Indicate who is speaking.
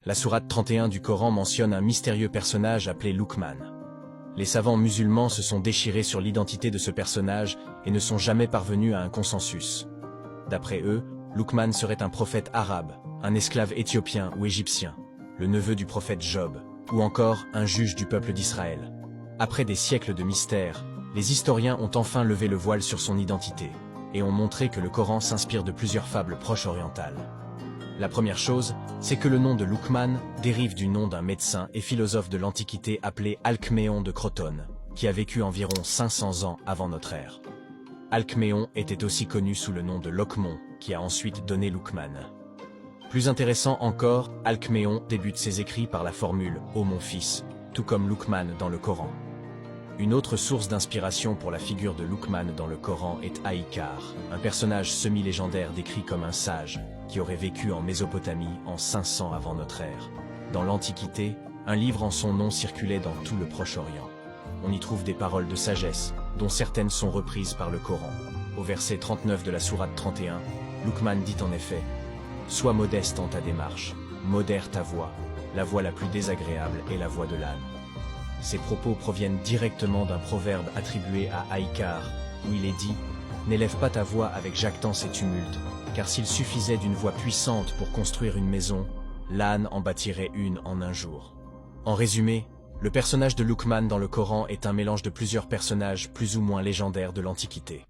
Speaker 1: La sourate 31 du Coran mentionne un mystérieux personnage appelé Luqman. Les savants musulmans se sont déchirés sur l'identité de ce personnage et ne sont jamais parvenus à un consensus. D'après eux, Luqman serait un prophète arabe, un esclave éthiopien ou égyptien, le neveu du prophète Job, ou encore un juge du peuple d'Israël. Après des siècles de mystère, les historiens ont enfin levé le voile sur son identité, et ont montré que le Coran s'inspire de plusieurs fables proches orientales. La première chose, c'est que le nom de Luqman dérive du nom d'un médecin et philosophe de l'Antiquité appelé Alcméon de Crotone, qui a vécu environ 500 ans avant notre ère. Alcméon était aussi connu sous le nom de Locmon, qui a ensuite donné Luqman. Plus intéressant encore, Alcméon débute ses écrits par la formule « Ô mon fils », tout comme Luqman dans le Coran. Une autre source d'inspiration pour la figure de Luqman dans le Coran est Aïkar, un personnage semi-légendaire décrit comme un sage, qui aurait vécu en Mésopotamie en 500 avant notre ère. Dans l'Antiquité, un livre en son nom circulait dans tout le Proche-Orient. On y trouve des paroles de sagesse, dont certaines sont reprises par le Coran. Au verset 39 de la sourate 31, Luqman dit en effet « Sois modeste en ta démarche, modère ta voix, la voix la plus désagréable est la voix de l'âne. » Ces propos proviennent directement d'un proverbe attribué à Aïkar, où il est dit « N'élève pas ta voix avec jactance et tumulte, car s'il suffisait d'une voix puissante pour construire une maison, l'âne en bâtirait une en un jour. » En résumé, le personnage de Luqman dans le Coran est un mélange de plusieurs personnages plus ou moins légendaires de l'Antiquité.